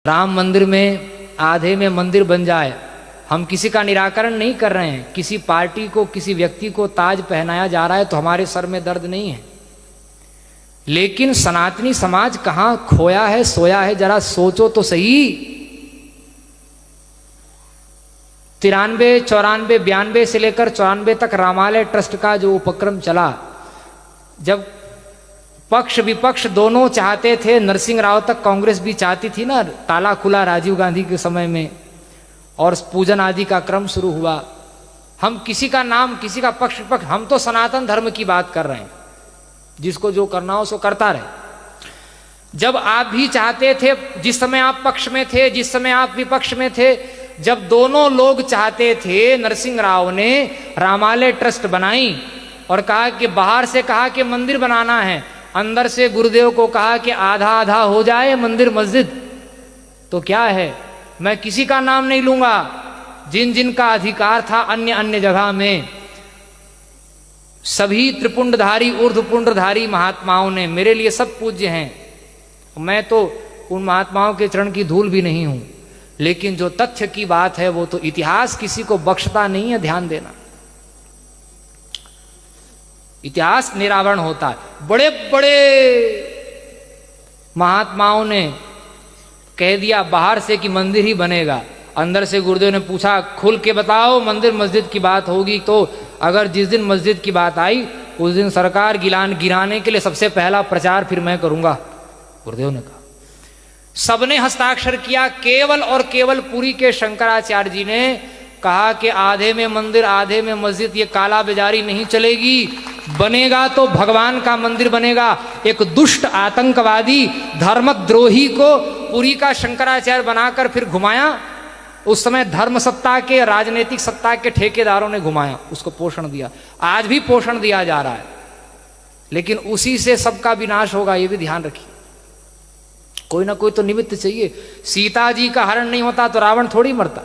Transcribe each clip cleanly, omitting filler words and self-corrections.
राम मंदिर में आधे में मंदिर बन जाए, हम किसी का निराकरण नहीं कर रहे हैं। किसी पार्टी को, किसी व्यक्ति को ताज पहनाया जा रहा है तो हमारे सर में दर्द नहीं है, लेकिन सनातनी समाज कहां खोया है, सोया है, जरा सोचो तो सही। 93, 94, 92 से लेकर 94 तक रामालय ट्रस्ट का जो उपक्रम चला, जब पक्ष विपक्ष दोनों चाहते थे, नरसिंह राव तक कांग्रेस भी चाहती थी ना, ताला खुला राजीव गांधी के समय में और पूजन आदि का क्रम शुरू हुआ। हम किसी का नाम, किसी का पक्ष विपक्ष, हम तो सनातन धर्म की बात कर रहे हैं, जिसको जो करना हो सो करता रहे। जब आप भी चाहते थे, जिस समय आप पक्ष में थे, जिस समय आप विपक्ष में थे, जब दोनों लोग चाहते थे, नरसिंह राव ने रामालय ट्रस्ट बनाई और कहा कि बाहर से कहा कि मंदिर बनाना है, अंदर से गुरुदेव को कहा कि आधा आधा हो जाए मंदिर मस्जिद। तो क्या है, मैं किसी का नाम नहीं लूंगा, जिन जिन का अधिकार था अन्य अन्य जगह में, सभी त्रिपुंडधारी ऊर्ध्वपुंडधारी महात्माओं ने, मेरे लिए सब पूज्य हैं, मैं तो उन महात्माओं के चरण की धूल भी नहीं हूं, लेकिन जो तथ्य की बात है वो तो इतिहास किसी को बख्शता नहीं है, ध्यान देना। इतिहास निरावरण होता है। बड़े बड़े महात्माओं ने कह दिया बाहर से कि मंदिर ही बनेगा, अंदर से गुरुदेव ने पूछा खुल के बताओ मंदिर मस्जिद की बात होगी तो अगर जिस दिन मस्जिद की बात आई उस दिन सरकार गिराने के लिए सबसे पहला प्रचार फिर मैं करूंगा, गुरुदेव ने कहा। सबने हस्ताक्षर किया, केवल और केवल पुरी के शंकराचार्य जी ने कहा कि आधे में मंदिर आधे में मस्जिद, ये काला बाजारी नहीं चलेगी, बनेगा तो भगवान का मंदिर बनेगा। एक दुष्ट आतंकवादी धर्मद्रोही को पुरी का शंकराचार्य बनाकर फिर घुमाया। उस समय धर्म सत्ता के, राजनीतिक सत्ता के ठेकेदारों ने घुमाया, उसको पोषण दिया, आज भी पोषण दिया जा रहा है, लेकिन उसी से सबका विनाश होगा, ये भी ध्यान रखिए। कोई ना कोई तो निमित्त चाहिए। सीता जी का हरण नहीं होता तो रावण थोड़ी मरता।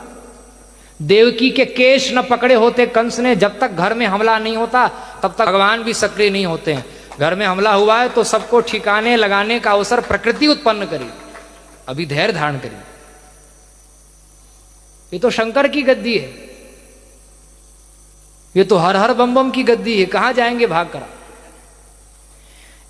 देवकी के केश न पकड़े होते कंस ने, जब तक घर में हमला नहीं होता तब तक भगवान भी सक्रिय नहीं होते हैं। घर में हमला हुआ है तो सबको ठिकाने लगाने का अवसर प्रकृति उत्पन्न करी, अभी धैर्य धारण करिए। ये तो शंकर की गद्दी है, ये तो हर हर बम बम की गद्दी है, कहां जाएंगे भाग कर।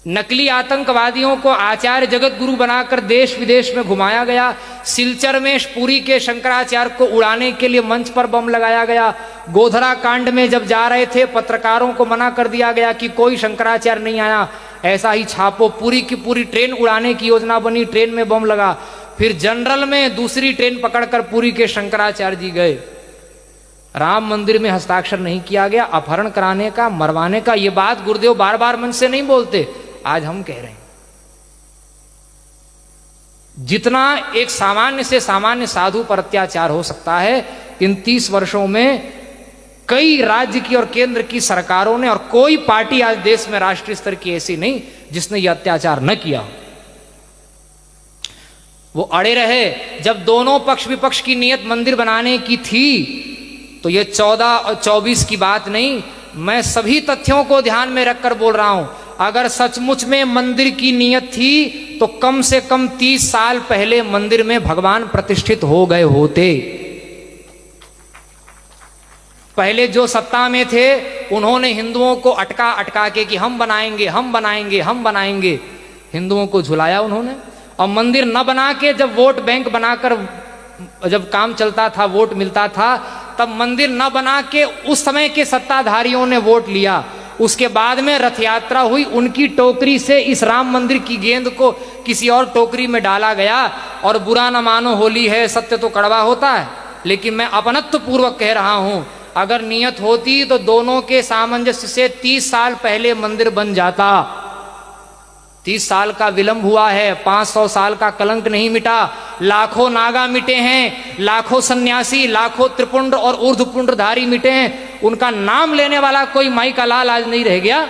नकली आतंकवादियों को आचार्य जगत गुरु बनाकर देश विदेश में घुमाया गया। सिलचर में पुरी के शंकराचार्य को उड़ाने के लिए मंच पर बम लगाया गया। गोधरा कांड में जब जा रहे थे पत्रकारों को मना कर दिया गया कि कोई शंकराचार्य नहीं आया, ऐसा ही छापो। पूरी की पूरी ट्रेन उड़ाने की योजना बनी, ट्रेन में बम लगा। फिर जनरल में दूसरी ट्रेन पकड़कर पुरी के शंकराचार्य जी गए। राम मंदिर में हस्ताक्षर नहीं किया गया, अपहरण कराने का, मरवाने का। ये बात गुरुदेव बार बार मन से नहीं बोलते, आज हम कह रहे हैं। जितना एक सामान्य से सामान्य साधु पर अत्याचार हो सकता है, इन 30 वर्षों में कई राज्य की और केंद्र की सरकारों ने, और कोई पार्टी आज देश में राष्ट्रीय स्तर की ऐसी नहीं जिसने यह अत्याचार न किया। वो अड़े रहे। जब दोनों पक्ष विपक्ष की नियत मंदिर बनाने की थी तो ये 14 और 24 की बात नहीं, मैं सभी तथ्यों को ध्यान में रखकर बोल रहा हूं। अगर सचमुच में मंदिर की नियत थी तो कम से कम 30 साल पहले मंदिर में भगवान प्रतिष्ठित हो गए होते। पहले जो सत्ता में थे उन्होंने हिंदुओं को अटका के कि हम बनाएंगे, हम बनाएंगे, हम बनाएंगे, हिंदुओं को झुलाया उन्होंने। और मंदिर न बना के जब वोट बैंक बनाकर जब काम चलता था, वोट मिलता था, तब मंदिर न बना के उस समय के सत्ताधारियों ने वोट लिया। उसके बाद में रथ यात्रा हुई, उनकी टोकरी से इस राम मंदिर की गेंद को किसी और टोकरी में डाला गया। और बुरा न मानो, होली है, सत्य तो कड़वा होता है, लेकिन मैं अपनत्व पूर्वक कह रहा हूं, अगर नियत होती तो दोनों के सामंजस्य से 30 साल पहले मंदिर बन जाता। 30 साल का विलंब हुआ है, 500 साल का कलंक नहीं मिटा। लाखों नागा मिटे हैं, लाखों सन्यासी, लाखों त्रिपुंड और ऊर्ध्वपुंडधारी मिटे हैं। उनका नाम लेने वाला कोई माई का लाल आज नहीं रह गया।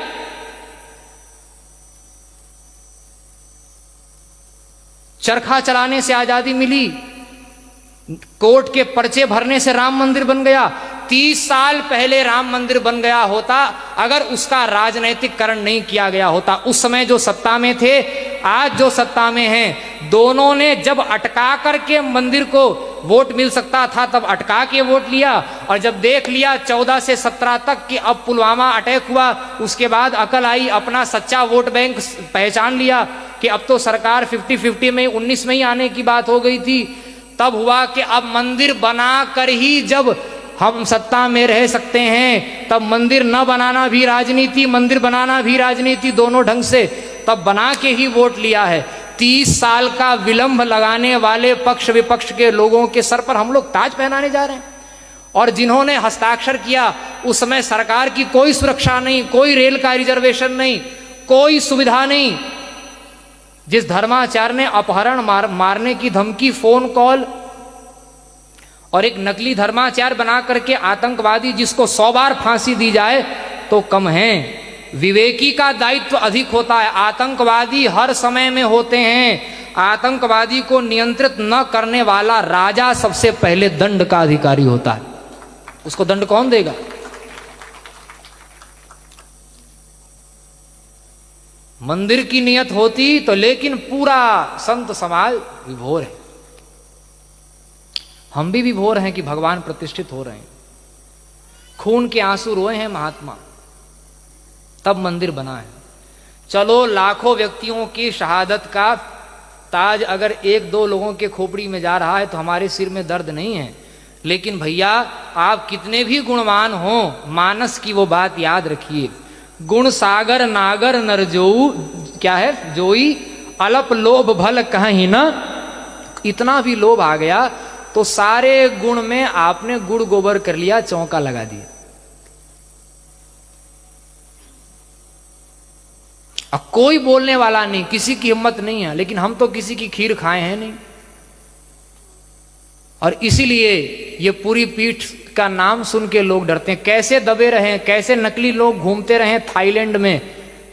चरखा चलाने से आजादी मिली, कोर्ट के पर्चे भरने से राम मंदिर बन गया। 30 साल पहले राम मंदिर बन गया होता अगर उसका राजनीतिकरण नहीं किया गया होता। उस समय जो सत्ता में थे आज जो सत्ता में हैं, दोनों ने जब अटका करके मंदिर को वोट मिल सकता था तब अटका के वोट लिया, और जब देख लिया 14 से 17 तक कि अब पुलवामा अटैक हुआ, उसके बाद अकल आई, अपना सच्चा वोट बैंक पहचान लिया कि अब तो सरकार 50-50 में 19 में ही आने की बात हो गई थी। तब हुआ कि अब मंदिर बना कर ही जब हम सत्ता में रह सकते हैं, तब मंदिर न बनाना भी राजनीति, मंदिर बनाना भी राजनीति, दोनों ढंग से तब बना के ही वोट लिया है। 30 साल का विलंब लगाने वाले पक्ष विपक्ष के लोगों के सर पर हम लोग ताज पहनाने जा रहे हैं। और जिन्होंने हस्ताक्षर किया उस समय सरकार की कोई सुरक्षा नहीं, कोई रेल का रिजर्वेशन नहीं, कोई सुविधा नहीं। जिस धर्माचार्य ने अपहरण मारने की धमकी, फोन कॉल और एक नकली धर्माचार्य बना करके आतंकवादी जिसको 100 बार फांसी दी जाए तो कम है। विवेकी का दायित्व अधिक होता है। आतंकवादी हर समय में होते हैं। आतंकवादी को नियंत्रित न करने वाला राजा सबसे पहले दंड का अधिकारी होता है। उसको दंड कौन देगा? मंदिर की नियत होती तो, लेकिन पूरा संत समाज विभोर है। हम भी विभोर हैं कि भगवान प्रतिष्ठित हो रहे हैं। खून के आंसू रोए हैं महात्मा, तब मंदिर बना है। चलो लाखों व्यक्तियों की शहादत का ताज अगर 1-2 लोगों के खोपड़ी में जा रहा है तो हमारे सिर में दर्द नहीं है। लेकिन भैया आप कितने भी गुणवान हो, मानस की वो बात याद रखिए, गुण सागर नागर नरजोऊ, क्या है, जोई अलप लोभ भल कहीं ना। इतना भी लोभ आ गया तो सारे गुण में आपने गुड़ गोबर कर लिया, चौंका लगा दिया। अब कोई बोलने वाला नहीं, किसी की हिम्मत नहीं है। लेकिन हम तो किसी की खीर खाए हैं नहीं, और इसीलिए ये पूरी पीठ का नाम सुन के लोग डरते हैं। कैसे दबे रहे, कैसे नकली लोग घूमते रहे थाईलैंड में,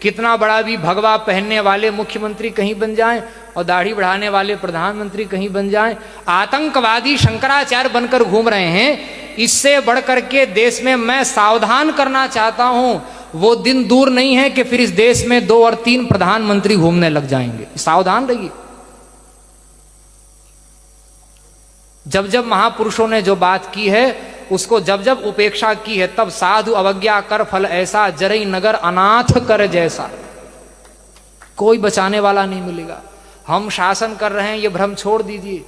कितना बड़ा भी भगवा पहनने वाले मुख्यमंत्री कहीं बन जाएं और दाढ़ी बढ़ाने वाले प्रधानमंत्री कहीं बन जाएं। आतंकवादी शंकराचार्य बनकर घूम रहे हैं। इससे बढ़कर के देश में मैं सावधान करना चाहता हूं, वो दिन दूर नहीं है कि फिर इस देश में 2 और 3 प्रधानमंत्री घूमने लग जाएंगे। सावधान रहिए। जब जब महापुरुषों ने जो बात की है उसको जब जब उपेक्षा की है, तब साधु अवज्ञा कर फल ऐसा, जरई नगर अनाथ कर जैसा। कोई बचाने वाला नहीं मिलेगा। हम शासन कर रहे हैं ये भ्रम छोड़ दीजिए।